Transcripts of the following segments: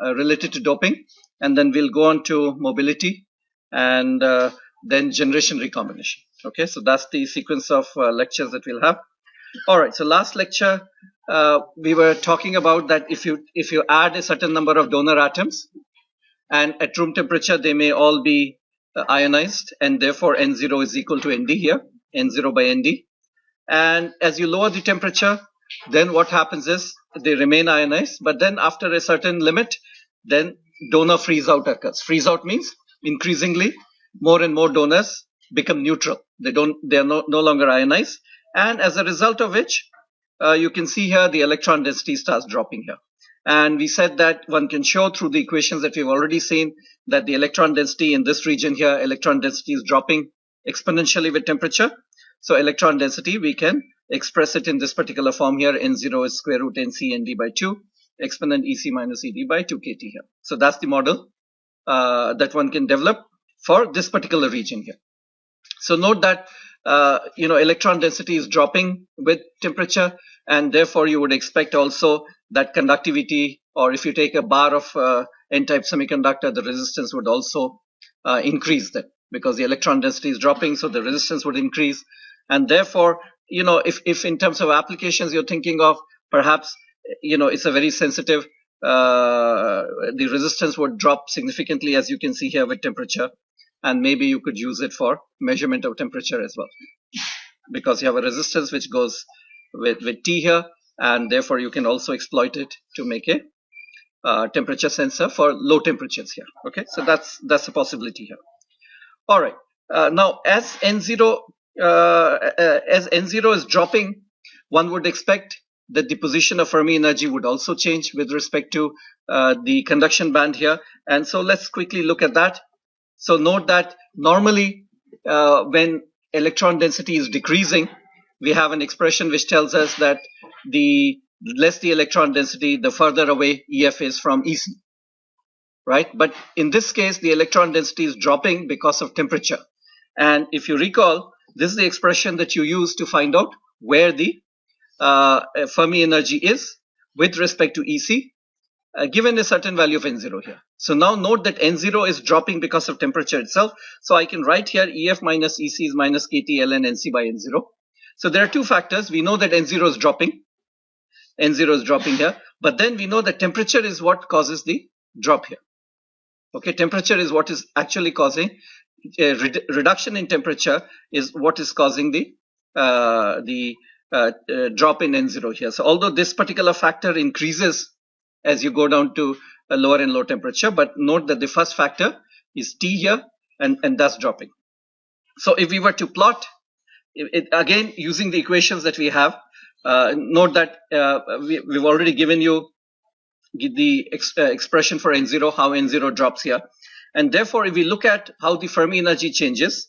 related to doping, and then we'll go on to mobility and then generation recombination. Okay, so that's the sequence of lectures that we'll have. All right, so last lecture we were talking about that if you add a certain number of donor atoms, and at room temperature they may all be ionized, and therefore N0 is equal to Nd here, N0 by Nd. And as you lower the temperature, then what happens is they remain ionized, but then after a certain limit, then donor freeze out occurs. Freeze out means increasingly more and more donors become neutral. They are no longer ionized, and as a result of which, you can see here the electron density starts dropping here. And we said that one can show through the equations that we've already seen that the electron density in this region here, electron density is dropping exponentially with temperature. So electron density, we can express it in this particular form here. N0 is square root NC Nd by 2, exponent EC minus Ed by 2 kT here. So that's the model that one can develop for this particular region here. So note that electron density is dropping with temperature, and therefore you would expect also that conductivity, or if you take a bar of n-type semiconductor, the resistance would also increase then, because the electron density is dropping, so the resistance would increase. And therefore, if in terms of applications you're thinking of, perhaps it's a very sensitive, the resistance would drop significantly, as you can see here, with temperature, and maybe you could use it for measurement of temperature as well, because you have a resistance which goes with T here, and therefore you can also exploit it to make a temperature sensor for low temperatures here. Okay, so that's a possibility here. All right, now as N0 is dropping, one would expect that the position of Fermi energy would also change with respect to the conduction band here, and so let's quickly look at that. So note that normally when electron density is decreasing, we have an expression which tells us that the less the electron density, the further away EF is from EC, right? But in this case, the electron density is dropping because of temperature. And if you recall, this is the expression that you use to find out where the Fermi energy is with respect to EC, given a certain value of N0 here. So now note that N0 is dropping because of temperature itself. So I can write here EF minus EC is minus KT ln NC by N0. So there are two factors. We know that N0 is dropping. N0 is dropping here. But then we know that temperature is what causes the drop here. Okay, temperature is what is actually causing a reduction in temperature is what is causing the drop in N0 here. So although this particular factor increases as you go down to a lower and low temperature, but note that the first factor is T here, and thus dropping. So if we were to plot it again using the equations that we have, note that we've already given you the expression for N0, how N0 drops here. And therefore, if we look at how the Fermi energy changes,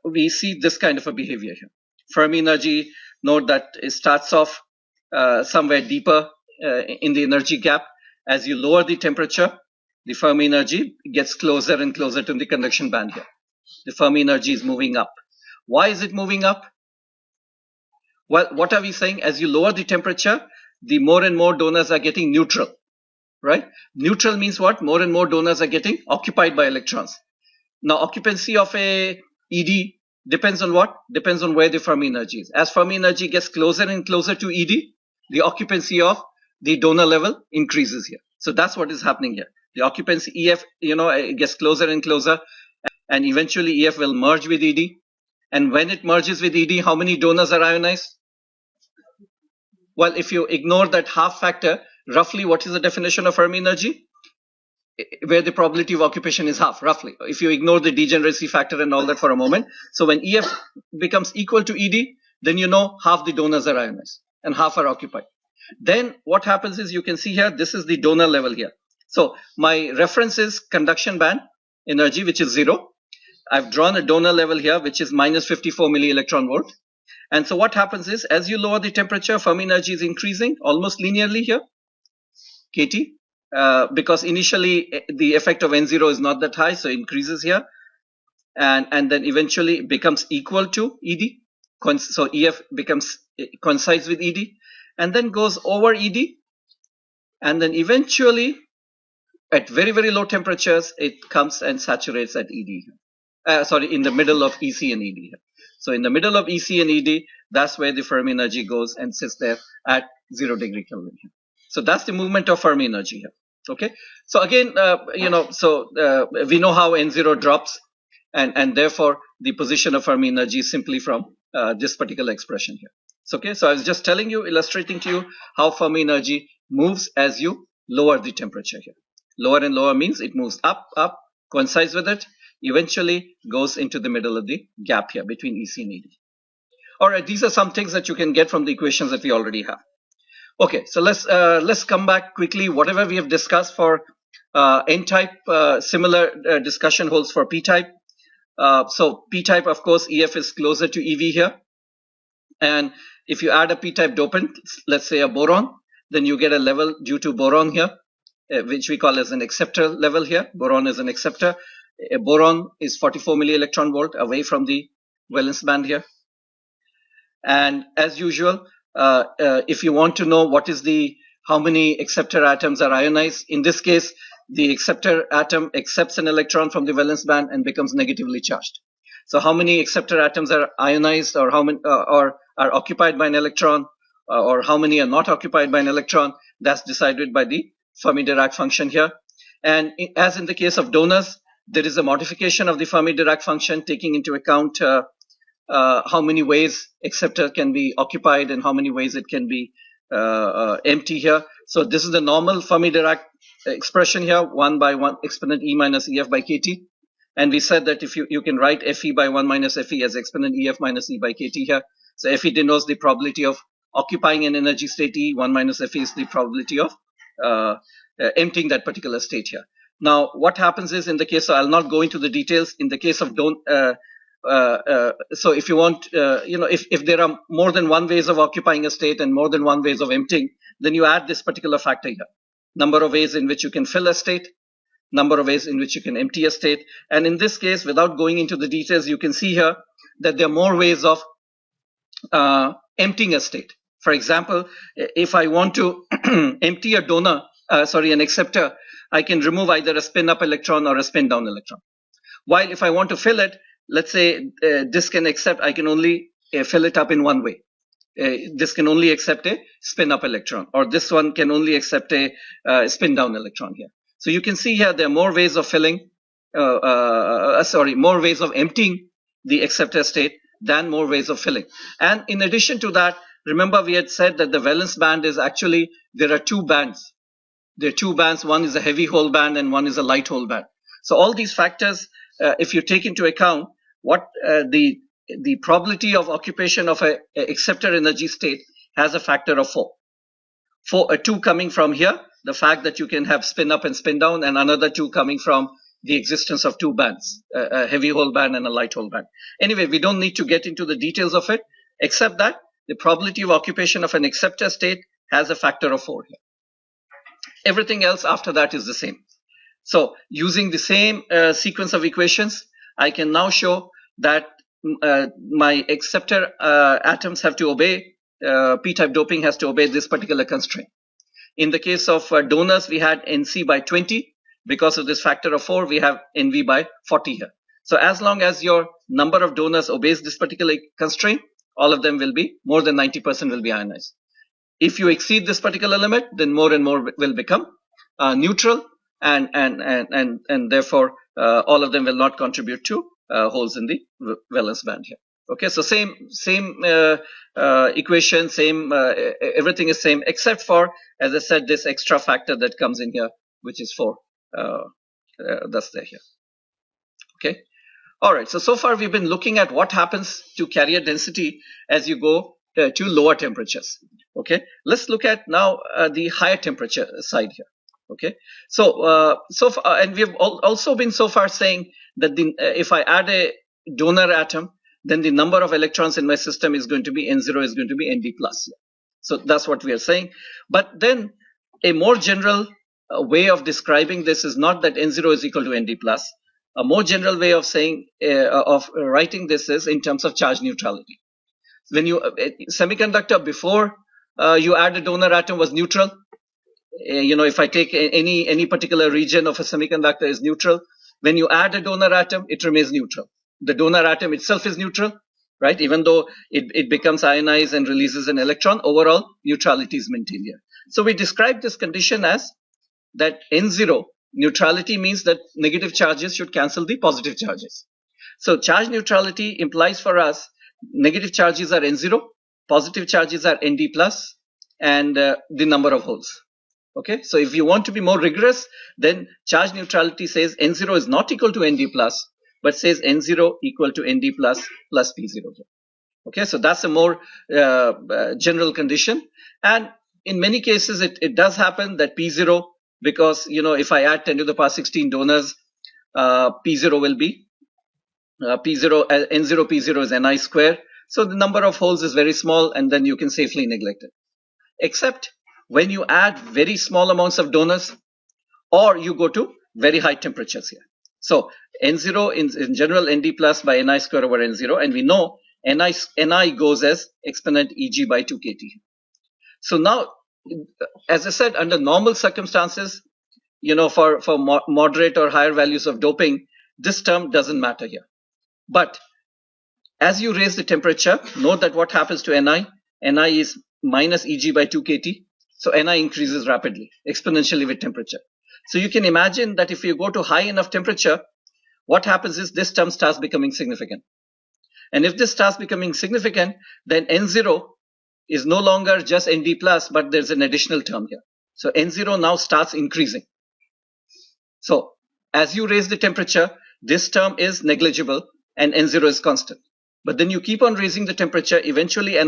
we see this kind of a behavior here. Fermi energy, note that it starts off somewhere deeper in the energy gap. As you lower the temperature, the Fermi energy gets closer and closer to the conduction band here. The Fermi energy is moving up. Why is it moving up? Well, what are we saying? As you lower the temperature, the more and more donors are getting neutral, right? Neutral means what? More and more donors are getting occupied by electrons. Now, occupancy of a ED depends on what? Depends on where the Fermi energy is. As Fermi energy gets closer and closer to ED, the occupancy of the donor level increases here. So that's what is happening here. The occupancy EF, it gets closer and closer, and eventually EF will merge with ED. And when it merges with ED, how many donors are ionized? Well, if you ignore that half factor, roughly what is the definition of Fermi energy? Where the probability of occupation is half, roughly. If you ignore the degeneracy factor and all that for a moment. So when EF becomes equal to ED, then you know half the donors are ionized and half are occupied. Then what happens is you can see here, this is the donor level here. So my reference is conduction band energy, which is 0. I've drawn a donor level here, which is minus 54 milli-electron volt. And so what happens is, as you lower the temperature, Fermi energy is increasing almost linearly here, KT, because initially the effect of N0 is not that high, so it increases here. And then eventually becomes equal to ED. So EF becomes coincides with ED, and then goes over ED, and then eventually at very, very low temperatures, it comes and saturates at ED. In the middle of EC and ED. So in the middle of EC and ED, that's where the Fermi energy goes and sits there at 0 degree Kelvin. So that's the movement of Fermi energy here. Okay. So again, we know how N0 drops, and therefore the position of Fermi energy is simply from this particular expression here. So, okay. So I was just telling you, illustrating to you how Fermi energy moves as you lower the temperature here. Lower and lower means it moves up, coincides with it, eventually goes into the middle of the gap here between EC and ED. All right, these are some things that you can get from the equations that we already have. Okay, so let's come back quickly. Whatever we have discussed for N-type, similar discussion holds for P-type. So P-type, of course, EF is closer to EV here. And if you add a P-type dopant, let's say a boron, then you get a level due to boron here, which we call as an acceptor level here. Boron is an acceptor. A boron is 44 milli-electron volt away from the valence band here. And as usual, if you want to know what is how many acceptor atoms are ionized, in this case, the acceptor atom accepts an electron from the valence band and becomes negatively charged. So how many acceptor atoms are ionized, or how many or are occupied by an electron, or how many are not occupied by an electron, that's decided by the Fermi-Dirac function here. And as in the case of donors, there is a modification of the Fermi-Dirac function taking into account how many ways acceptor can be occupied and how many ways it can be empty here. So this is the normal Fermi-Dirac expression here, 1 by 1 exponent E minus EF by KT. And we said that if you can write Fe by 1 minus Fe as exponent EF minus E by KT here. So Fe denotes the probability of occupying an energy state E, 1 minus Fe is the probability of emptying that particular state here. Now, what happens is, in the case, so I'll not go into the details, in the case of so if you want, if there are more than one ways of occupying a state and more than one ways of emptying, then you add this particular factor here. Number of ways in which you can fill a state, number of ways in which you can empty a state. And in this case, without going into the details, you can see here that there are more ways of emptying a state. For example, if I want to empty a an acceptor, I can remove either a spin up electron or a spin down electron. While if I want to fill it, let's say this can accept, I can only fill it up in one way. This can only accept a spin up electron, or this one can only accept a spin down electron here. So you can see here there are more ways of filling, more ways of emptying the acceptor state than more ways of filling. And in addition to that, remember we had said that the valence band is actually, there are two bands. There are two bands, one is a heavy hole band and one is a light hole band. So all these factors, if you take into account what the probability of occupation of a acceptor energy state has a factor of 4. 2 coming from here, the fact that you can have spin up and spin down, and another 2 coming from the existence of two bands, a heavy hole band and a light hole band. Anyway, we don't need to get into the details of it, except that the probability of occupation of an acceptor state has a factor of 4 here. Everything else after that is the same. So using the same sequence of equations, I can now show that my acceptor atoms have to obey, p-type doping has to obey this particular constraint. In the case of donors, we had Nc by 20. Because of this factor of 4, we have Nv by 40 here. So as long as your number of donors obeys this particular constraint, all of them will be, more than 90% will be ionized. If you exceed this particular limit, then more and more will become neutral, and therefore all of them will not contribute to holes in the valence band here. Okay, so same equation, everything is same except for, as I said, this extra factor that comes in here, which is 4. That's there here. Okay. All right. So far we've been looking at what happens to carrier density as you go to lower temperatures. Okay. Let's look at now the higher temperature side here. Okay. So far, and we've also been so far saying that if I add a donor atom, then the number of electrons in my system is going to be N0 is going to be Nd plus. So that's what we are saying. But then a more general way of describing this is not that N0 is equal to Nd plus. A more general way of saying, of writing this is in terms of charge neutrality. When you, semiconductor before you add a donor atom was neutral. if I take any particular region of a semiconductor is neutral, when you add a donor atom, it remains neutral. The donor atom itself is neutral, right? Even though it becomes ionized and releases an electron, overall neutrality is maintained here. So we describe this condition as that N0 neutrality means that negative charges should cancel the positive charges. So charge neutrality implies for us negative charges are N0, positive charges are Nd plus, and the number of holes. Okay, so if you want to be more rigorous, then charge neutrality says N0 is not equal to Nd plus, but says N0 equal to Nd plus P0. Okay, so that's a more general condition. And in many cases, it does happen that P0, because, if I add 10 to the power 16 donors, P0 will be P0, N0 P0 is Ni square. So the number of holes is very small, and then you can safely neglect it. Except when you add very small amounts of donors, or you go to very high temperatures here. So N0 in general Nd plus by Ni square over N0, and we know Ni goes as exponent Eg by 2 kT. So now, as I said, under normal circumstances, for moderate or higher values of doping, this term doesn't matter here. But as you raise the temperature, note that what happens to Ni? Ni is minus Eg by 2 kT. So Ni increases rapidly, exponentially with temperature. So you can imagine that if you go to high enough temperature, what happens is this term starts becoming significant. And if this starts becoming significant, then N0 is no longer just Nd plus, but there's an additional term here. So N0 now starts increasing. So as you raise the temperature, this term is negligible and N0 is constant. But then you keep on raising the temperature, eventually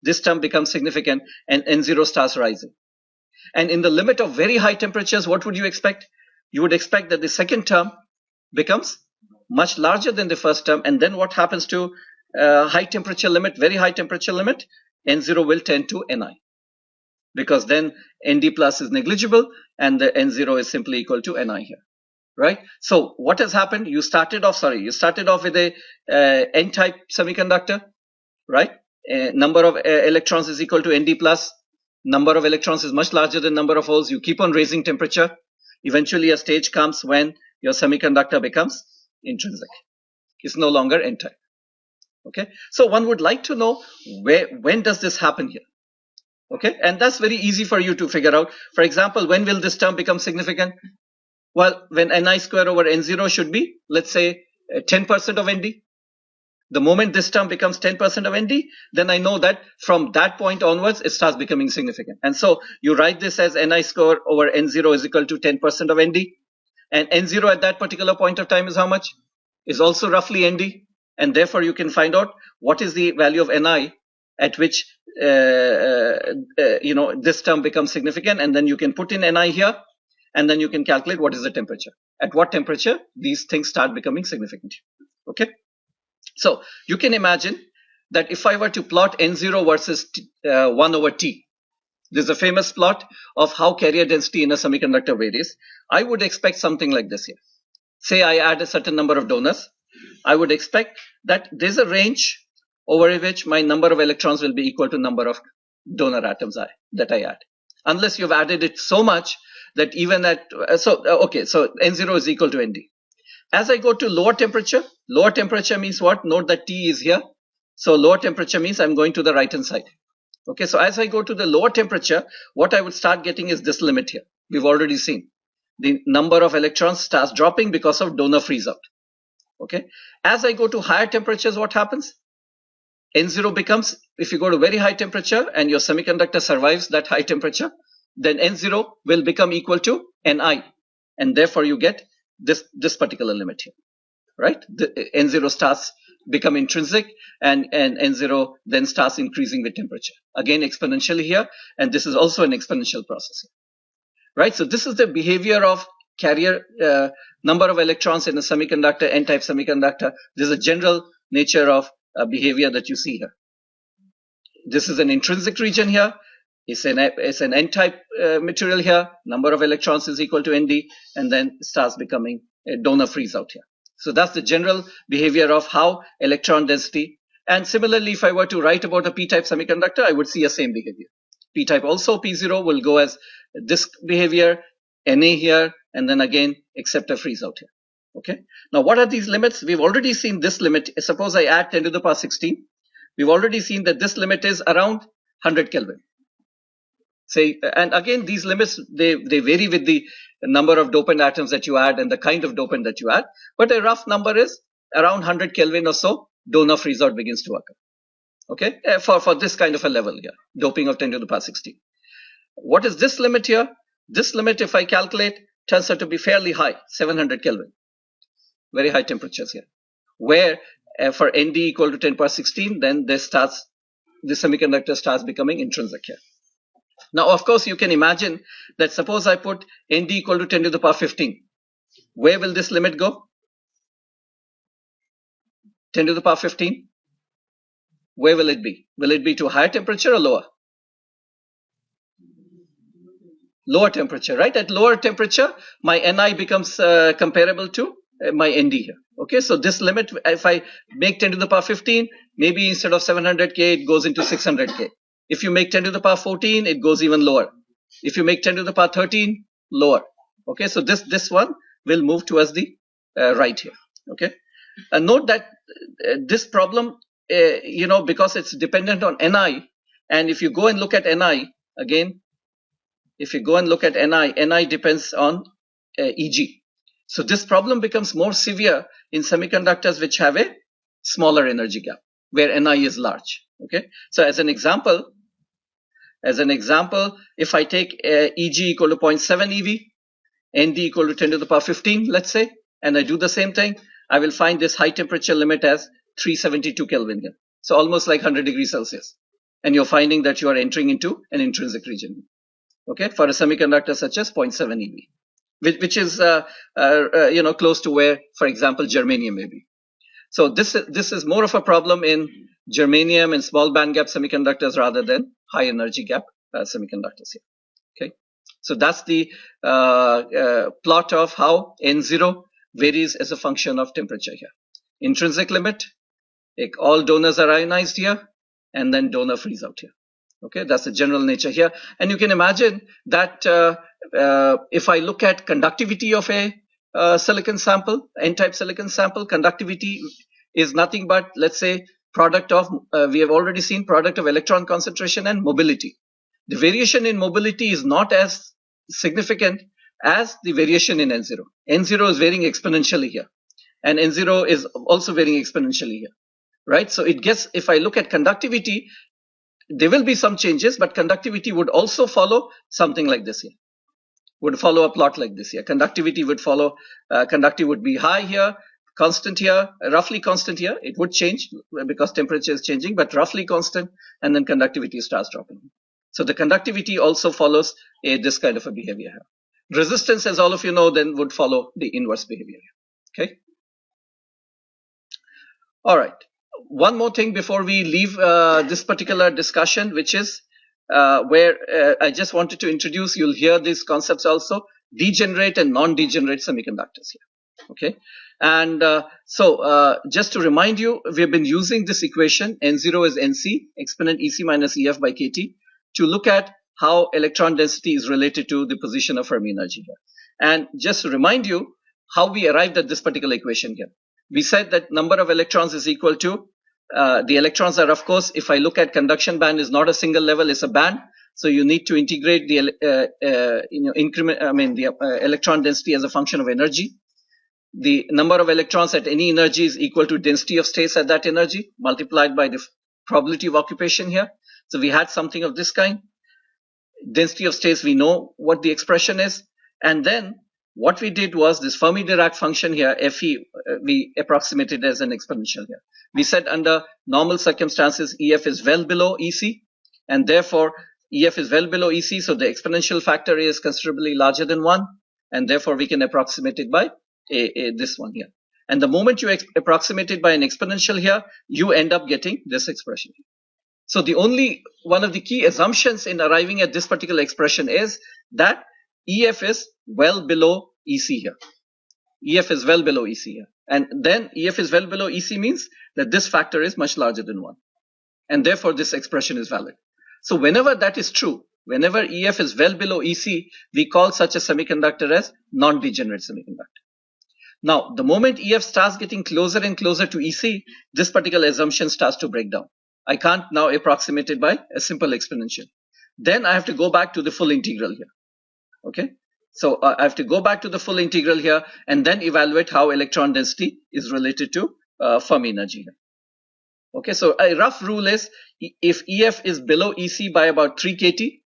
this term becomes significant and N0 starts rising. And in the limit of very high temperatures, what would you expect? You would expect that the second term becomes much larger than the first term. And then what happens to high temperature limit, very high temperature limit? N0 will tend to Ni. Because then Nd plus is negligible and the N0 is simply equal to Ni here. Right? So what has happened? You started off with a N-type semiconductor, right? Number of electrons is equal to Nd plus. Number of electrons is much larger than number of holes. You keep on raising temperature. Eventually a stage comes when your semiconductor becomes intrinsic. It's no longer N-type. Okay. So one would like to know when does this happen here? Okay. And that's very easy for you to figure out. For example, when will this term become significant? Well, when Ni square over N0 should be, let's say, 10% of Nd. The moment this term becomes 10% of Nd, then I know that from that point onwards, it starts becoming significant. And so you write this as Ni square over N0 is equal to 10% of Nd. And N0 at that particular point of time is how much? Is also roughly Nd. And therefore, you can find out what is the value of Ni at which this term becomes significant. And then you can put in Ni here. And then you can calculate what is the temperature. At what temperature these things start becoming significant. Okay. So you can imagine that if I were to plot N0 versus 1 over T, there's a famous plot of how carrier density in a semiconductor varies. I would expect something like this here. Say I add a certain number of donors. I would expect that there's a range over which my number of electrons will be equal to number of donor atoms that I add. Unless you've added it so much that even at, so N0 is equal to Nd. As I go to lower temperature means what? Note that T is here. So lower temperature means I'm going to the right hand side. Okay, so as I go to the lower temperature, what I would start getting is this limit here. We've already seen. The number of electrons starts dropping because of donor freeze out. Okay, as I go to higher temperatures, what happens? N0 becomes, if you go to very high temperature and your semiconductor survives that high temperature, then N0 will become equal to Ni. And therefore you get this particular limit here, right? The N0 starts become intrinsic and N0 then starts increasing with temperature. Again, exponentially here. And this is also an exponential process here, right? So this is the behavior of carrier number of electrons in a semiconductor, N-type semiconductor. This is a general nature of behavior that you see here. This is an intrinsic region here. It's an N-type material here. Number of electrons is equal to Nd, and then starts becoming a donor freeze out here. So that's the general behavior of how electron density. And similarly, if I were to write about a P-type semiconductor, I would see a same behavior. P-type also P0 will go as this behavior, Na here, and then again acceptor freeze out here. Okay. Now what are these limits? We've already seen this limit. Suppose I add 10 to the power 16. We've already seen that this limit is around 100 Kelvin. Say, and again, these limits, they vary with the number of dopant atoms that you add and the kind of dopant that you add. But a rough number is around 100 Kelvin or so, donor freeze out begins to occur. Okay, for this kind of a level here, doping of 10 to the power 16. What is this limit here? This limit, if I calculate, turns out to be fairly high, 700 Kelvin. Very high temperatures here. Where for Nd equal to 10 power 16, then the semiconductor starts becoming intrinsic here. Now, of course, you can imagine that suppose I put Nd equal to 10 to the power 15. Where will this limit go? 10 to the power 15? Where will it be? Will it be to higher temperature or lower? Lower temperature, right? At lower temperature, my Ni becomes comparable to my Nd here. Okay, so this limit, if I make 10 to the power 15, maybe instead of 700K, it goes into 600K. If you make 10 to the power 14, it goes even lower. If you make 10 to the power 13, lower. Okay, so this one will move towards the right here. Okay, and note that this problem, because it's dependent on Ni, and if you go and look at Ni again, if you go and look at Ni depends on Eg. So this problem becomes more severe in semiconductors which have a smaller energy gap, where Ni is large. Okay, so as an example, if I take Eg equal to 0.7 eV, Nd equal to 10 to the power 15, let's say, and I do the same thing, I will find this high temperature limit as 372 Kelvin here. So almost like 100 degrees Celsius. And you're finding that you are entering into an intrinsic region. Okay, for a semiconductor such as 0.7 eV, which is close to where, for example, germanium may be. So this is more of a problem in germanium and small band gap semiconductors rather than high energy gap semiconductors here. Okay, so that's the plot of how N0 varies as a function of temperature here. Intrinsic limit, all donors are ionized here, and then donor freeze out here. Okay, that's the general nature here. And you can imagine that if I look at conductivity of a silicon sample, N-type silicon sample, conductivity is nothing but, let's say, product of, we have already seen product of electron concentration and mobility. The variation in mobility is not as significant as the variation in N0. N0 is varying exponentially here, and N0 is also varying exponentially here, right? So it gets, if I look at conductivity, there will be some changes, but conductivity would also follow something like this here, would follow a plot like this here. Conductivity would follow, conductivity would be high here, constant here, roughly constant here. It would change because temperature is changing, but roughly constant, and then conductivity starts dropping. So the conductivity also follows this kind of a behavior here. Resistance, as all of you know, then would follow the inverse behavior. Okay. All right. One more thing before we leave this particular discussion, which is where I just wanted to introduce, you'll hear these concepts also, degenerate and non-degenerate semiconductors here. Okay. And just to remind you, we've been using this equation, N0 is Nc, exponent Ec minus Ef by Kt, to look at how electron density is related to the position of Fermi energy here. And just to remind you how we arrived at this particular equation here. We said that number of electrons is equal to, the electrons are, of course, if I look at conduction band is not a single level, it's a band. So you need to integrate the, electron density as a function of energy. The number of electrons at any energy is equal to density of states at that energy multiplied by the probability of occupation here. So we had something of this kind. Density of states, we know what the expression is. And then what we did was this Fermi-Dirac function here, Fe, we approximated as an exponential here. We said under normal circumstances, Ef is well below Ec, and therefore Ef is well below Ec, so the exponential factor is considerably larger than 1, and therefore we can approximate it by this one here. And the moment you approximate it by an exponential here, you end up getting this expression. So the only one of the key assumptions in arriving at this particular expression is that Ef is well below Ec here. Ef is well below Ec here. And then Ef is well below Ec means that this factor is much larger than 1. And therefore this expression is valid. So whenever that is true, Whenever EF is well below EC, we call such a semiconductor as non-degenerate semiconductor. Now, the moment EF starts getting closer and closer to EC, this particular assumption starts to break down. I can't now approximate it by a simple exponential. Then I have to go back to the full integral here. Okay, so I have to go back to the full integral here and then evaluate how electron density is related to Fermi energy here. Okay, so a rough rule is if EF is below EC by about 3 kT,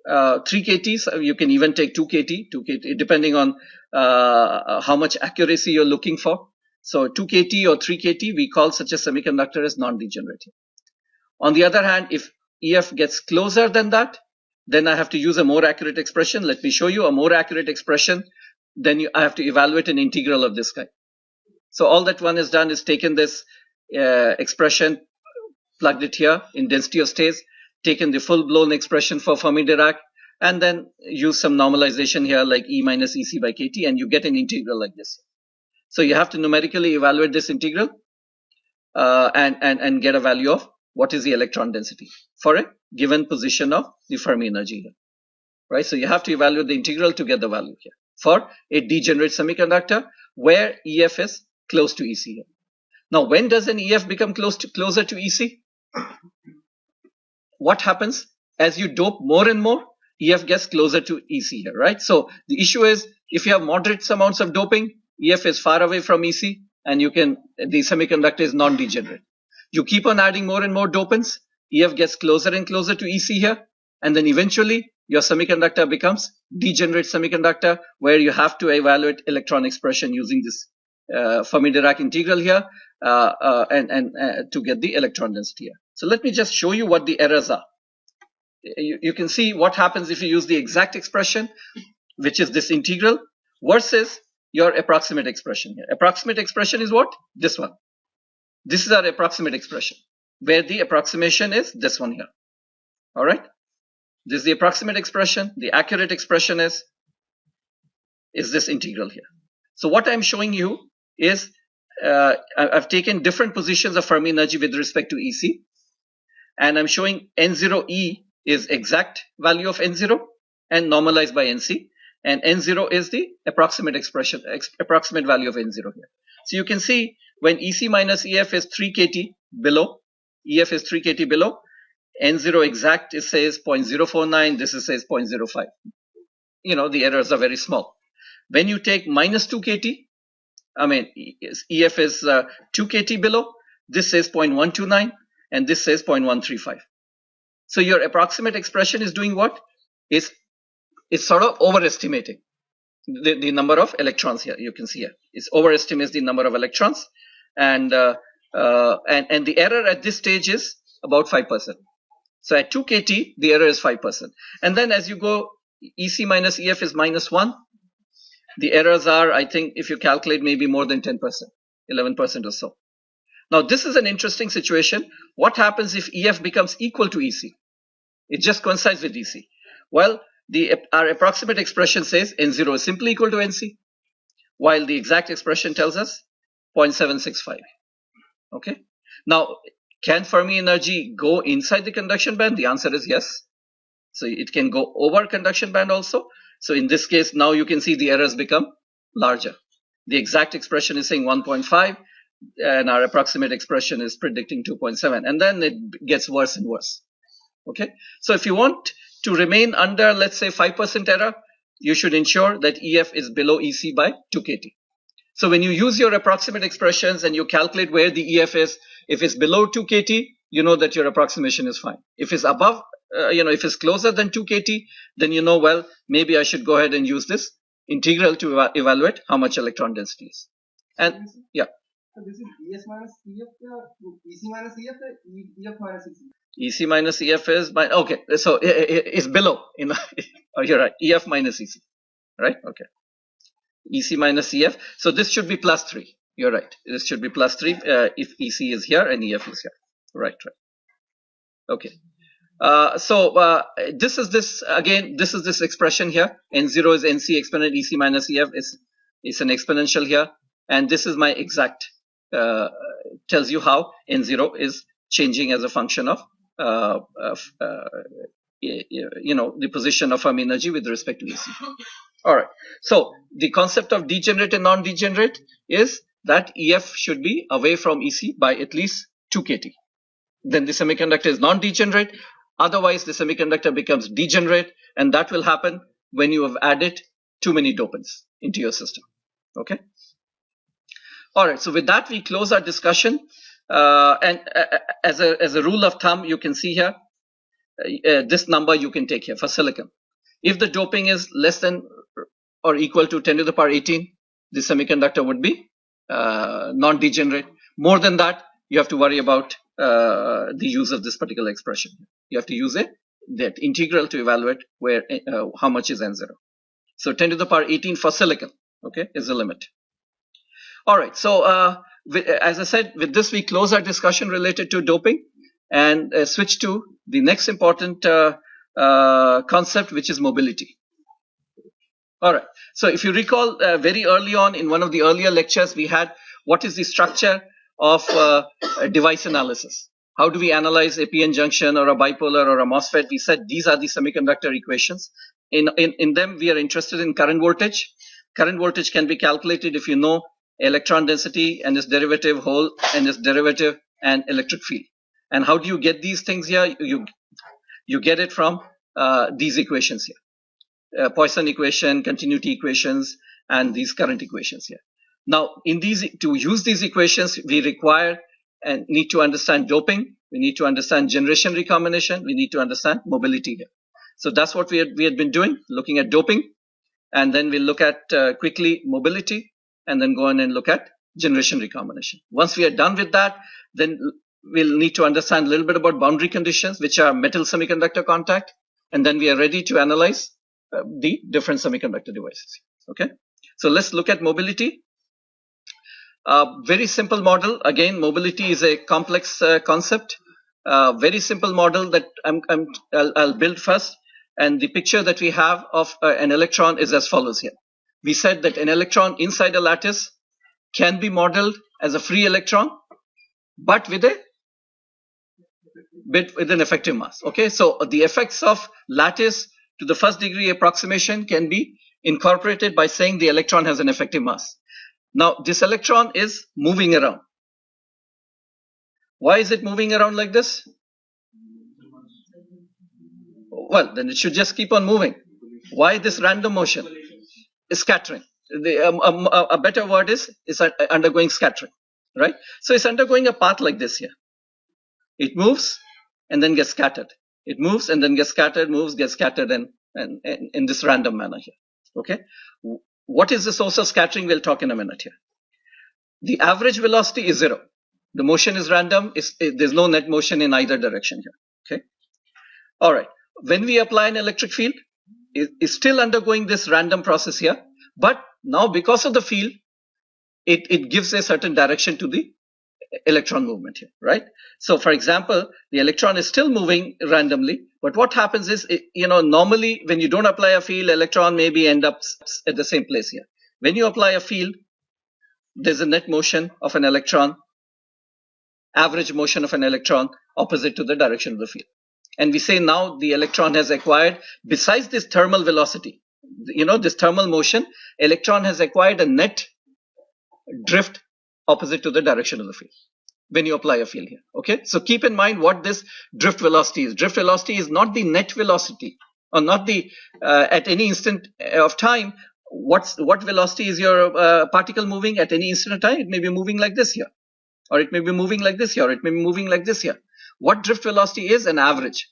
3 kT, so you can even take 2 kT, depending on how much accuracy you're looking for. So 2 kT or 3 kT, we call such a semiconductor as non-degenerate. On the other hand, if EF gets closer than that, then I have to use a more accurate expression. Let me show you a more accurate expression. Then I have to evaluate an integral of this kind. So all that one has done is taken this expression, plugged it here in density of states, taken the full-blown expression for Fermi-Dirac, and then use some normalization here like E minus EC by KT, and you get an integral like this. So you have to numerically evaluate this integral and get a value of what is the electron density for a given position of the Fermi energy here, right? So you have to evaluate the integral to get the value here for a degenerate semiconductor where EF is close to EC here. Now, when does an EF become closer to EC? What happens as you dope more and more? EF gets closer to EC here, right? So the issue is if you have moderate amounts of doping, EF is far away from EC, and the semiconductor is non-degenerate. You keep on adding more and more dopants, EF gets closer and closer to EC here, and then eventually your semiconductor becomes degenerate semiconductor where you have to evaluate electron expression using this Fermi-Dirac integral here to get the electron density here. So let me just show you what the errors are. You can see what happens if you use the exact expression, which is this integral, versus your approximate expression here. Approximate expression is what? This one. This is our approximate expression, where the approximation is this one here. All right? This is the approximate expression. The accurate expression is this integral here. So what I'm showing you is I've taken different positions of Fermi energy with respect to EC, and I'm showing N0E is exact value of N0 and normalized by NC, and N0 is the approximate expression, approximate value of N0 here. So you can see when EC minus EF is 3 kT below, EF is 3 kT below, N0 exact says 0.049, this says 0.05. You know, the errors are very small. When you take minus 2 kT, I mean, EF is 2 kT below, this says 0.129, and this says 0.135. So your approximate expression is doing what? It's sort of overestimating the number of electrons here. You can see here. It overestimates the number of electrons, and the error at this stage is about 5%. So at 2 kT, the error is 5%. And then as you go, EC minus EF is -1. The errors are, I think, if you calculate, maybe more than 10%, 11% or so. Now, this is an interesting situation. What happens if EF becomes equal to EC? It just coincides with EC. Well, our approximate expression says N0 is simply equal to NC, while the exact expression tells us 0.765. Okay. Now, can Fermi energy go inside the conduction band? The answer is yes. So it can go over conduction band also. So in this case, now you can see the errors become larger. The exact expression is saying 1.5, and our approximate expression is predicting 2.7, and then it gets worse and worse. Okay. So if you want to remain under, let's say, 5% error, you should ensure that EF is below EC by 2 kT. So when you use your approximate expressions and you calculate where the EF is, if it's below 2 kT, you know that your approximation is fine. If it's above, if it's closer than 2 kT, then you know, well, maybe I should go ahead and use this integral to evaluate how much electron density is. And yeah. So this is ES minus EF, EC minus EF, EF minus EC. EC minus EF is okay. So it's below. Oh, you're right. EF minus EC. Right? Okay. EC minus EF. So this should be +3. You're right. This should be +3 if EC is here and EF is here. Right. Okay. So this is this expression here. N0 is NC exponent EC minus EF is an exponential here, and this is my exact. Tells you how N0 is changing as a function of the position of Fermi energy with respect to EC. All right. So the concept of degenerate and non-degenerate is that EF should be away from EC by at least 2 kT. Then the semiconductor is non-degenerate. Otherwise, the semiconductor becomes degenerate, and that will happen when you have added too many dopants into your system. Okay. All right. So with that, we close our discussion. And as a rule of thumb, you can see here this number you can take here for silicon. If the doping is less than or equal to 10 to the power 18, the semiconductor would be non-degenerate. More than that, you have to worry about the use of this particular expression. You have to use that integral to evaluate where how much is N0. So 10 to the power 18 for silicon, okay, is the limit. All right. So as I said, with this we close our discussion related to doping and switch to the next important concept, which is mobility. All right. So if you recall, very early on in one of the earlier lectures, we had what is the structure of device analysis. How do we analyze a PN junction or a bipolar or a MOSFET? We said these are the semiconductor equations. In them, we are interested in current voltage. Current voltage can be calculated if you know electron density and its derivative, hole and its derivative, and electric field. And how do you get these things here? You get it from these equations here. Poisson equation, continuity equations, and these current equations here. Now, to use these equations, we require and need to understand doping. We need to understand generation recombination. We need to understand mobility here. So that's what we had been doing, looking at doping, and then we'll look at quickly mobility, and then go on and look at generation recombination. Once we are done with that, then we'll need to understand a little bit about boundary conditions, which are metal semiconductor contact, and then we are ready to analyze the different semiconductor devices. Okay, so let's look at mobility. Very simple model. Again, mobility is a complex concept. Very simple model that I'll build first. And the picture that we have of an electron is as follows here. We said that an electron inside a lattice can be modeled as a free electron, but with an effective mass. Okay, so the effects of lattice to the first degree approximation can be incorporated by saying the electron has an effective mass. Now, this electron is moving around. Why is it moving around like this? Well, then it should just keep on moving. Why this random motion? Scattering. A better word is undergoing scattering, right? So it's undergoing a path like this here. It moves and then gets scattered. It moves and then gets scattered, moves, gets scattered, and in this random manner here. Okay. What is the source of scattering? We'll talk in a minute here. The average velocity is 0. The motion is random. There's no net motion in either direction here. Okay. All right. When we apply an electric field, it's still undergoing this random process here. But now because of the field, it gives a certain direction to the electron movement here, right? So for example, the electron is still moving randomly, but what happens is, normally when you don't apply a field, electron maybe end up at the same place here. When you apply a field, there's a net motion of an electron, average motion of an electron opposite to the direction of the field. And we say now the electron has acquired, besides this thermal velocity, this thermal motion, electron has acquired a net drift opposite to the direction of the field when you apply a field here. Okay, so keep in mind what this drift velocity is. Drift velocity is not the net velocity, or not the at any instant of time. What velocity is your particle moving at any instant of time? It may be moving like this here, or it may be moving like this here, or it may be moving like this here. What drift velocity is? An average.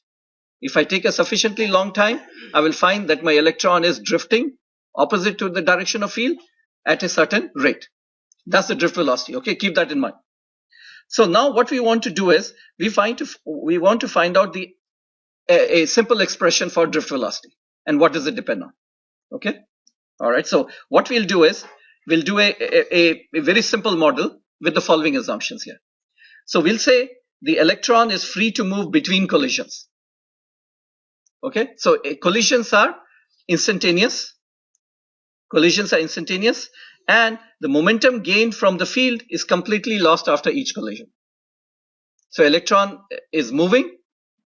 If I take a sufficiently long time, I will find that my electron is drifting opposite to the direction of field at a certain rate. That's the drift velocity. Okay, keep that in mind. So now what we want to do is we want to find out a simple expression for drift velocity and what does it depend on. Okay, all right. So what we'll do is we'll do a very simple model with the following assumptions here. So we'll say the electron is free to move between collisions. Okay, so collisions are instantaneous. Collisions are instantaneous, and the momentum gained from the field is completely lost after each collision. So electron is moving,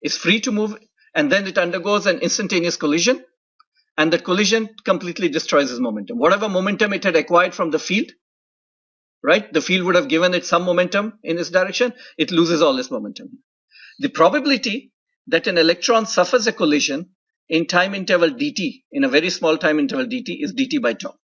is free to move, and then it undergoes an instantaneous collision, and the collision completely destroys its momentum. Whatever momentum it had acquired from the field, right? The field would have given it some momentum in its direction. It loses all its momentum. The probability that an electron suffers a collision in time interval dt, in a very small time interval dt, is dt by tau.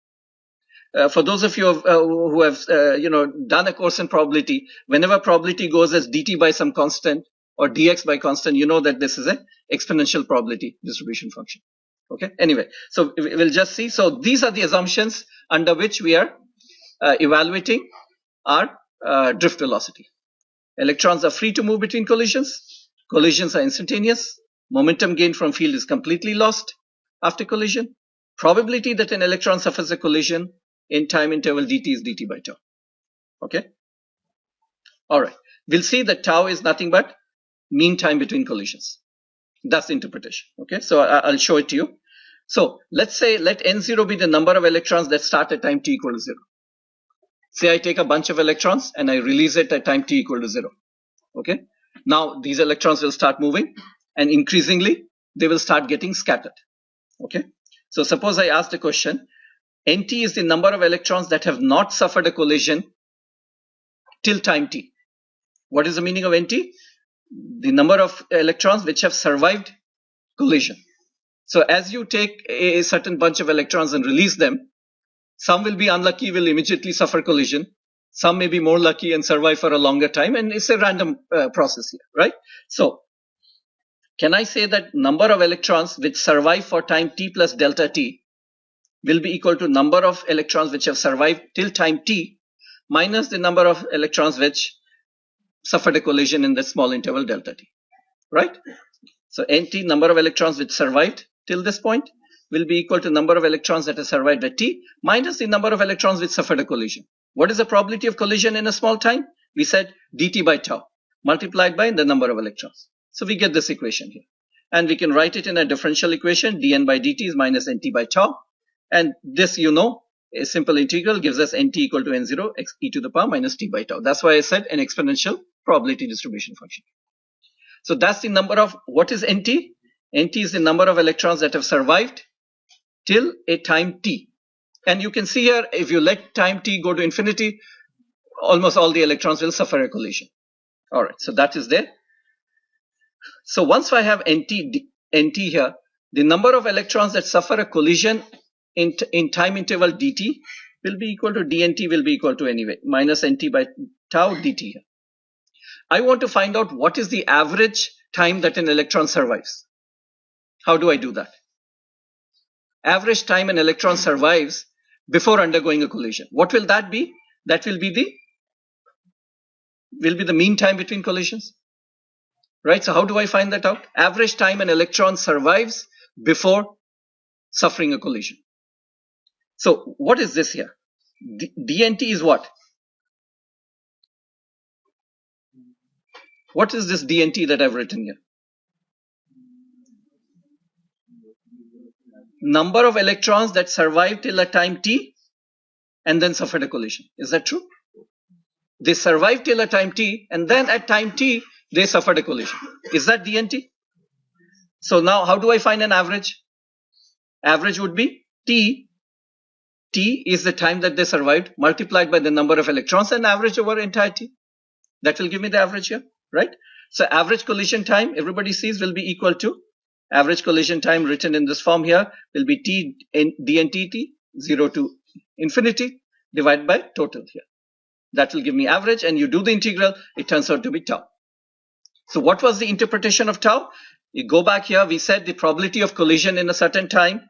For those of you who have done a course in probability, whenever probability goes as dt by some constant or dx by constant, you know that this is an exponential probability distribution function. Okay. Anyway, so we'll just see. So these are the assumptions under which we are evaluating our drift velocity. Electrons are free to move between collisions. Collisions are instantaneous. Momentum gained from field is completely lost after collision. Probability that an electron suffers a collision in time interval dt is dt by tau. Okay. All right. We'll see that tau is nothing but mean time between collisions. That's the interpretation. Okay. So I'll show it to you. So let's say let n0 be the number of electrons that start at time t equal to 0. Say I take a bunch of electrons and I release it at time t equal to 0. Okay. Now these electrons will start moving, and increasingly they will start getting scattered. Okay. So suppose I ask the question, nt is the number of electrons that have not suffered a collision till time t. What is the meaning of nt? The number of electrons which have survived collision. So as you take a certain bunch of electrons and release them, some will be unlucky, will immediately suffer collision. Some may be more lucky and survive for a longer time, and it's a random process here, right? So can I say that number of electrons which survive for time t plus delta t will be equal to number of electrons which have survived till time t minus the number of electrons which suffered a collision in the small interval delta t, right? So nt, number of electrons which survived till this point, will be equal to number of electrons that have survived at t minus the number of electrons which suffered a collision. What is the probability of collision in a small time? We said dt by tau multiplied by the number of electrons. So we get this equation here, and we can write it in a differential equation. dn by dt is minus nt by tau, and this, you know, a simple integral gives us nt equal to n0 x e to the power minus t by tau. That's why I said an exponential probability distribution function. So that's the number of, what is nt? Nt is the number of electrons that have survived till a time t. And you can see here, if you let time t go to infinity, almost all the electrons will suffer a collision. All right, so that is there. So once I have nt here, the number of electrons that suffer a collision in time interval dt will be equal to dnt will be equal to anyway minus nt by tau dt here. I want to find out what is the average time that an electron survives. How do I do that? Average time an electron survives before undergoing a collision. What will that be? That will be the mean time between collisions. Right? So how do I find that out? Average time an electron survives before suffering a collision. So what is this here? dnt is what? What is this dnt that I've written here? Number of electrons that survived till a time t and then suffered a collision. Is that true? They survived till a time t, and then at time t they suffered a collision. Is that dnt? So now how do I find an average? Average would be t. T is the time that they survived multiplied by the number of electrons and average over entire t. That will give me the average here, right? So average collision time, everybody sees, will be equal to average collision time written in this form here will be t dnt t 0 to infinity divided by total here. That will give me average, and you do the integral, it turns out to be tau. So what was the interpretation of tau? You go back here, we said the probability of collision in a certain time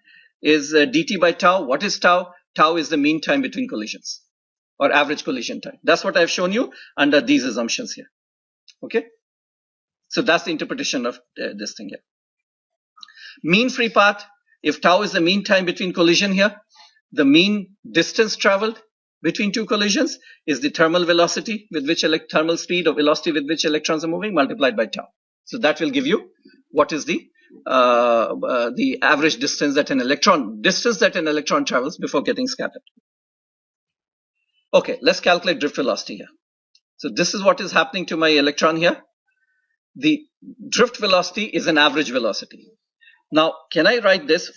is dt by tau. What is tau? Tau is the mean time between collisions, or average collision time. That's what I've shown you under these assumptions here. Okay. So that's the interpretation of this thing here. Mean free path, if tau is the mean time between collision here, the mean distance traveled between two collisions is the thermal velocity with which thermal speed or velocity with which electrons are moving multiplied by tau. So that will give you what is the average distance that an electron travels before getting scattered. Okay, let's calculate drift velocity here. So this is what is happening to my electron here. the drift velocity is an average velocity. Now, can I write this?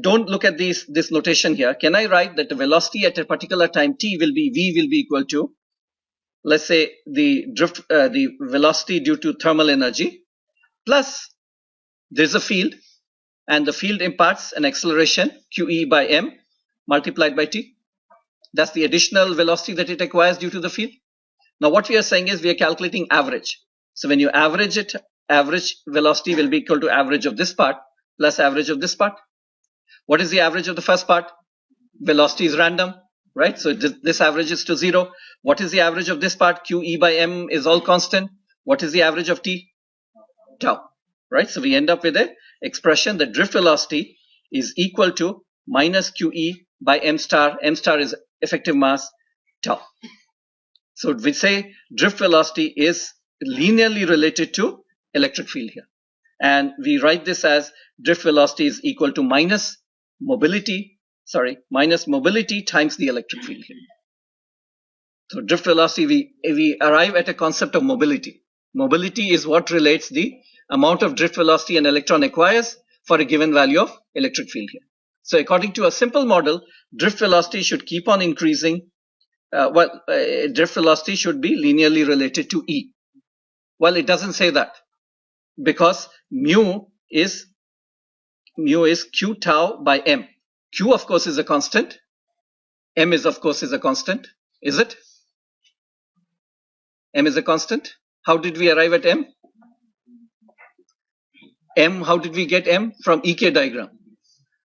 Don't look at this notation here. Can I write that the velocity at a particular time t will be v will be equal to, let's say, the velocity due to thermal energy plus there's a field, and the field imparts an acceleration qe by m multiplied by t. That's the additional velocity that it acquires due to the field. Now, what we are saying is we are calculating average. So when you average it, average velocity will be equal to average of this part plus average of this part. What is the average of the first part? Velocity is random, right? So this averages to 0. What is the average of this part? qe by m is all constant. What is the average of t? Tau, right? So we end up with a expression that drift velocity is equal to minus qe by m star. M star is effective mass, tau. So we say drift velocity is linearly related to electric field here. And we write this as drift velocity is equal to minus mobility times the electric field here. So drift velocity, we arrive at a concept of mobility. Mobility is what relates the amount of drift velocity an electron acquires for a given value of electric field here. So according to a simple model, drift velocity should keep on increasing. Drift velocity should be linearly related to E. Well, it doesn't say that, because mu is q tau by m. Q, of course, is a constant. M is, of course, is a constant. Is it? M is a constant. How did we arrive at m? How did we get m? From EK diagram.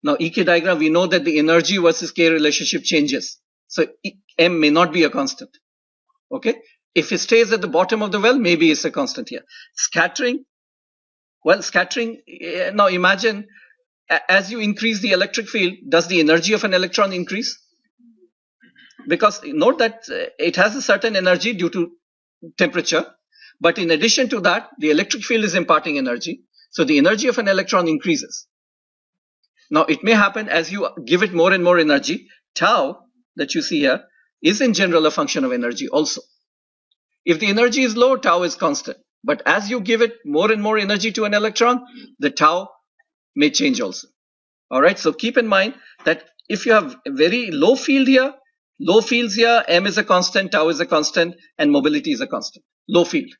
Now, EK diagram, we know that the energy versus K relationship changes. So m may not be a constant. Okay? If it stays at the bottom of the well, maybe it's a constant here. Scattering, now imagine, as you increase the electric field, does the energy of an electron increase? Because note that it has a certain energy due to temperature, but in addition to that, the electric field is imparting energy. So the energy of an electron increases. Now, it may happen as you give it more and more energy. Tau, that you see here, is in general a function of energy also. If the energy is low, tau is constant. But as you give it more and more energy to an electron, the tau may change also. All right, so keep in mind that if you have a very low field here, low fields here, m is a constant, tau is a constant, and mobility is a constant. Low field.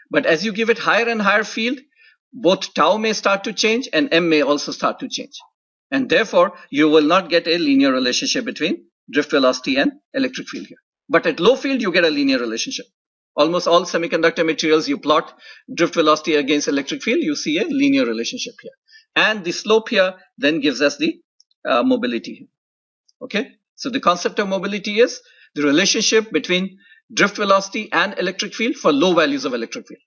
But as you give it higher and higher field, both tau may start to change and m may also start to change. And therefore, you will not get a linear relationship between drift velocity and electric field here. But at low field, you get a linear relationship. Almost all semiconductor materials, you plot drift velocity against electric field, you see a linear relationship here. And the slope here then gives us the mobility here. Okay? So the concept of mobility is the relationship between drift velocity and electric field for low values of electric field.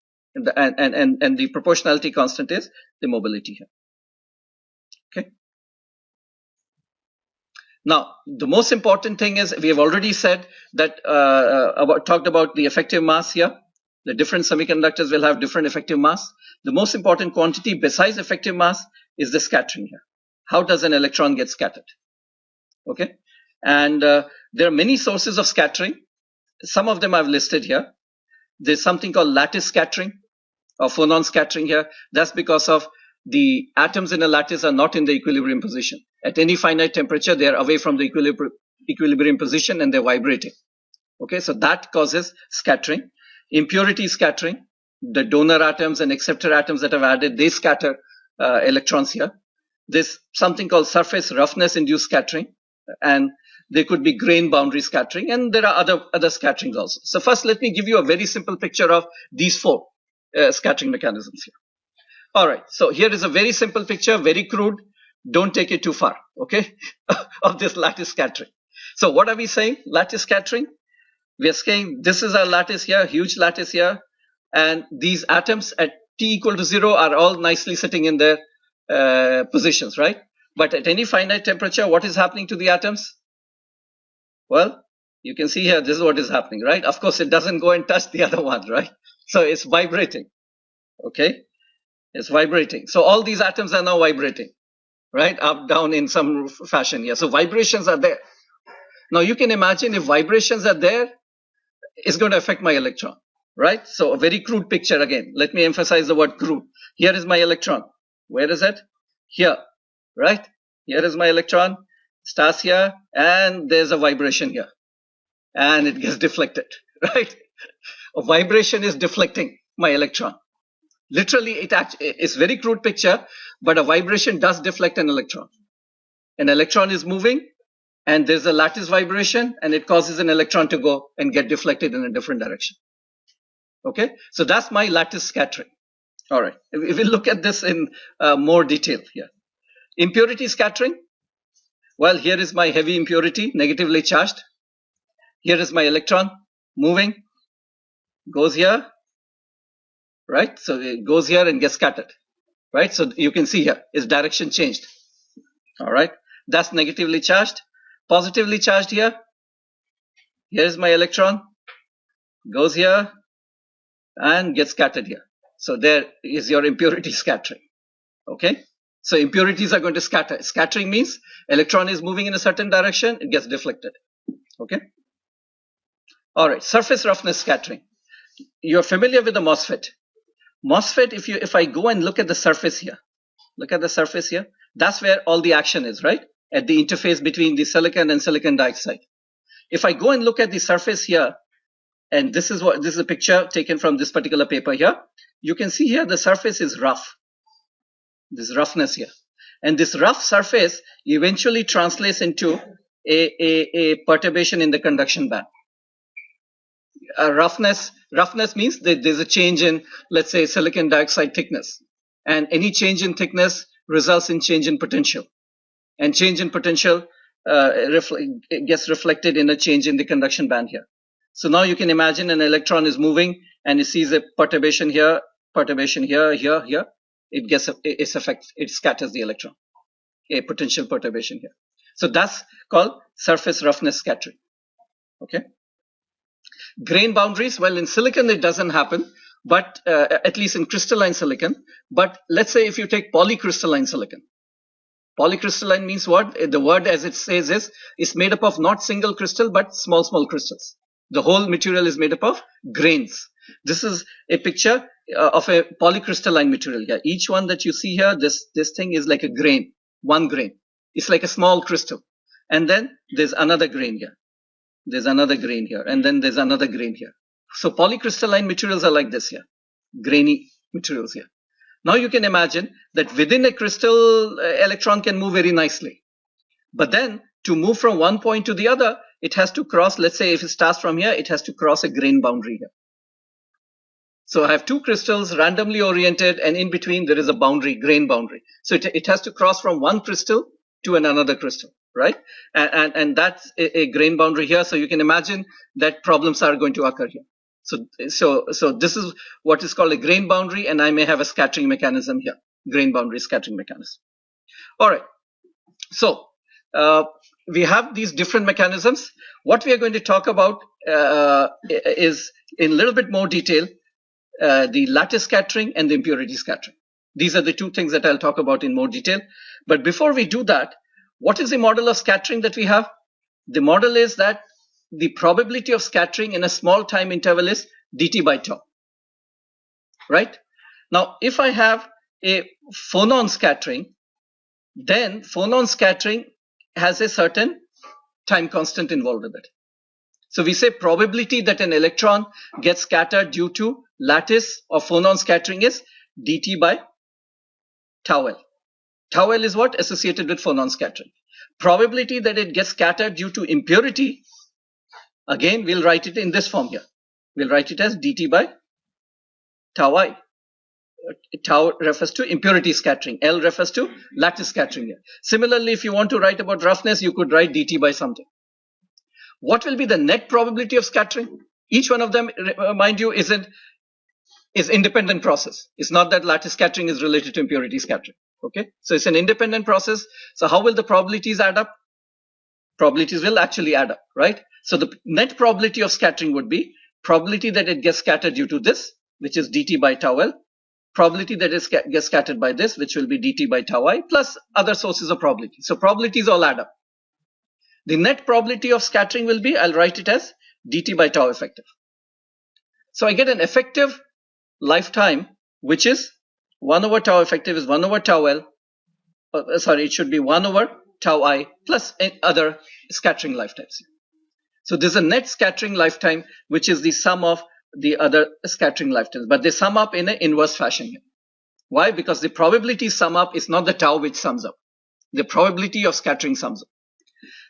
And the proportionality constant is the mobility here. Okay? Now, the most important thing is we have already said that talked about the effective mass here. The different semiconductors will have different effective mass. The most important quantity besides effective mass is the scattering here. How does an electron get scattered? Okay, and there are many sources of scattering. Some of them I've listed here. There's something called lattice scattering or phonon scattering here. That's because of the atoms in a lattice are not in the equilibrium position. At any finite temperature, they are away from the equilibrium position and they're vibrating. Okay, so that causes scattering. Impurity scattering. The donor atoms and acceptor atoms that I've added, they scatter electrons here. There's something called surface roughness induced scattering, and there could be grain boundary scattering, and there are other scatterings also. So first, let me give you a very simple picture of these four scattering mechanisms here. All right, so here is a very simple picture, very crude. Don't take it too far, okay, of this lattice scattering. So what are we saying? Lattice scattering. We are saying this is our lattice here, huge lattice here, and these atoms at t equal to 0 are all nicely sitting in their positions, right? But at any finite temperature, what is happening to the atoms? Well, you can see here, this is what is happening, right? Of course, it doesn't go and touch the other one, right? So it's vibrating, okay? It's vibrating. So all these atoms are now vibrating, right? Up, down in some fashion here. So vibrations are there. Now you can imagine if vibrations are there, it's going to affect my electron. right? So a very crude picture again. Let me emphasize the word crude. Here is my electron. Where is it? Here, right? Here is my electron. Starts here, and there's a vibration here, and it gets deflected, right? A vibration is deflecting my electron. Literally, it's very crude picture, but a vibration does deflect an electron. An electron is moving, and there's a lattice vibration, and it causes an electron to go and get deflected in a different direction. Okay, so that's my lattice scattering. All right, we will look at this in more detail here. Impurity scattering. Well, here is my heavy impurity, negatively charged. Here is my electron moving, goes here, right? So it goes here and gets scattered, right? So you can see here, its direction changed. All right, that's negatively charged. Positively charged here. Here is my electron, goes here and gets scattered here. So there is your impurity scattering. Okay, so impurities are going to scatter. Scattering means electron is moving in a certain direction, it gets deflected. Okay. All right, surface roughness scattering. You're familiar with the MOSFET. MOSFET, if I go and look at the surface here, that's where all the action is, right? At the interface between the silicon and silicon dioxide. If I go and look at the surface here, and this is a picture taken from this particular paper here, you can see here the surface is rough. This roughness here. And this rough surface eventually translates into a perturbation in the conduction band. Roughness means that there's a change in, let's say, silicon dioxide thickness. And any change in thickness results in change in potential. And change in potential gets reflected in a change in the conduction band here. So now you can imagine an electron is moving and it sees a perturbation here, here. It gets its effect, it scatters the electron. A potential perturbation here. So that's called surface roughness scattering. Okay. Grain boundaries, well, in silicon it doesn't happen, but at least in crystalline silicon. But let's say if you take polycrystalline silicon. Polycrystalline means what? The word as it says is, it's made up of not single crystal, but small crystals. The whole material is made up of grains. This is a picture of a polycrystalline material here. Each one that you see here, this thing is like a grain, one grain. It's like a small crystal. And then there's another grain here. There's another grain here. And then there's another grain here. So polycrystalline materials are like this here. Grainy materials here. Now you can imagine that within a crystal, electron can move very nicely. But then to move from one point to the other, it has to cross, let's say if it starts from here, it has to cross a grain boundary here. So I have two crystals randomly oriented, and in between there is a boundary, grain boundary. So it has to cross from one crystal to another crystal, right? And that's a grain boundary here. So you can imagine that problems are going to occur here. So this is what is called a grain boundary, and I may have a scattering mechanism here, grain boundary scattering mechanism. All right. So we have these different mechanisms. What we are going to talk about is in a little bit more detail, the lattice scattering and the impurity scattering. These are the two things that I'll talk about in more detail. But before we do that, what is the model of scattering that we have? The model is that the probability of scattering in a small time interval is dt by tau, right? Now, if I have a phonon scattering, then phonon scattering has a certain time constant involved with it. So we say probability that an electron gets scattered due to lattice or phonon scattering is dt by tau L. Tau L is what? Associated with phonon scattering. Probability that it gets scattered due to impurity, again, we'll write it in this form here. We'll write it as dt by tau I. Tau refers to impurity scattering. L refers to lattice scattering here. Similarly, if you want to write about roughness, you could write dt by something. What will be the net probability of scattering? Each one of them, mind you, is independent process. It's not that lattice scattering is related to impurity scattering. Okay, so it's an independent process. So how will the probabilities add up? Probabilities will actually add up, right? So the net probability of scattering would be probability that it gets scattered due to this, which is dt by tau L, probability that it gets scattered by this, which will be dt by tau I, plus other sources of probability. So probabilities all add up. The net probability of scattering will be, I'll write it as dt by tau effective. So I get an effective lifetime, which is 1 over tau effective is 1 over tau L. Sorry, it should be 1 over tau I plus other scattering lifetimes. So there's a net scattering lifetime, which is the sum of the other scattering lifetimes, but they sum up in an inverse fashion here. Why? Because the probability sum up is not the tau which sums up. The probability of scattering sums up.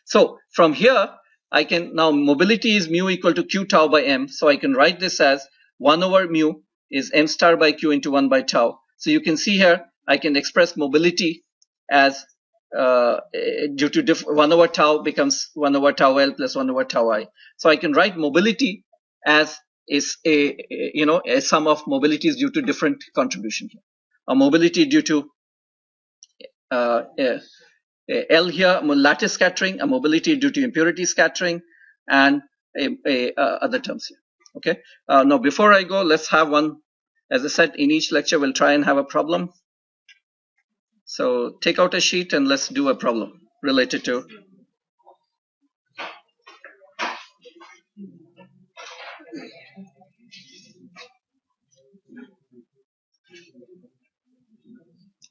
So from here, I can now mobility is mu equal to q tau by m. So I can write this as 1 over mu is m star by q into 1 by tau. So you can see here, I can express mobility as due to 1 over tau becomes 1 over tau L plus 1 over tau I. So I can write mobility as is a sum of mobilities due to different contribution here. A mobility due to L here, lattice scattering, a mobility due to impurity scattering, and other terms here. Okay. Now before I go, let's have one. As I said, in each lecture we'll try and have a problem. So take out a sheet and let's do a problem related to.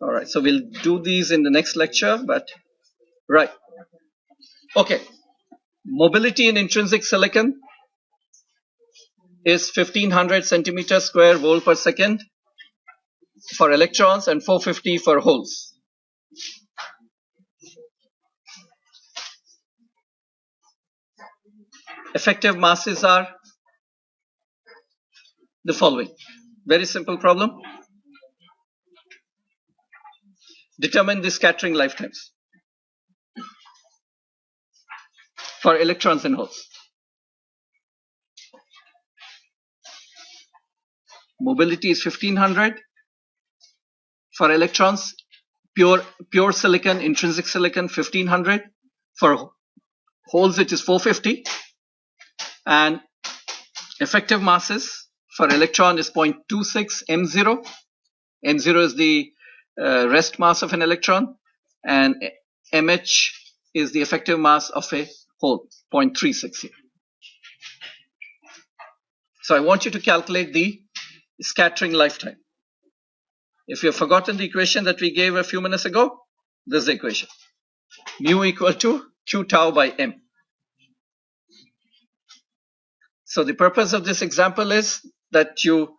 All right, so we'll do these in the next lecture, but right. Okay. Mobility in intrinsic silicon is 1500 centimeter square volt per second for electrons and 450 for holes. Effective masses are the following. Very simple problem. Determine the scattering lifetimes for electrons and holes. Mobility is 1500 for electrons, pure silicon, intrinsic silicon 1500, for holes it is 450, and effective masses for electron is 0.26 m0. M0 is the rest mass of an electron, and mh is the effective mass of a hole, 0.36 here. So I want you to calculate the scattering lifetime. If you've forgotten the equation that we gave a few minutes ago, this is the equation. Mu equal to q tau by m. So the purpose of this example is that you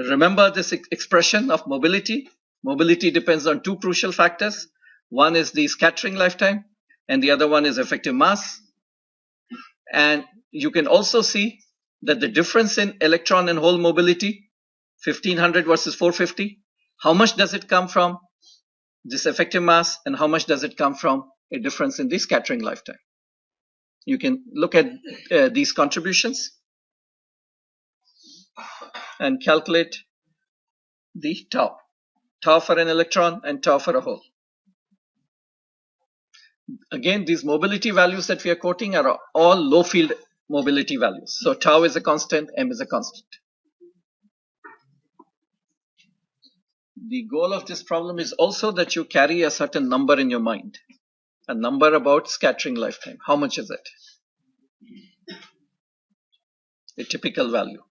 remember this expression of mobility. Mobility depends on two crucial factors. One is the scattering lifetime, and the other one is effective mass. And you can also see that the difference in electron and hole mobility, 1500 versus 450, how much does it come from this effective mass, and how much does it come from a difference in the scattering lifetime? You can look at these contributions and calculate the tau. Tau for an electron and tau for a hole. Again, these mobility values that we are quoting are all low field mobility values. So tau is a constant, m is a constant. The goal of this problem is also that you carry a certain number in your mind. A number about scattering lifetime. How much is it? A typical value.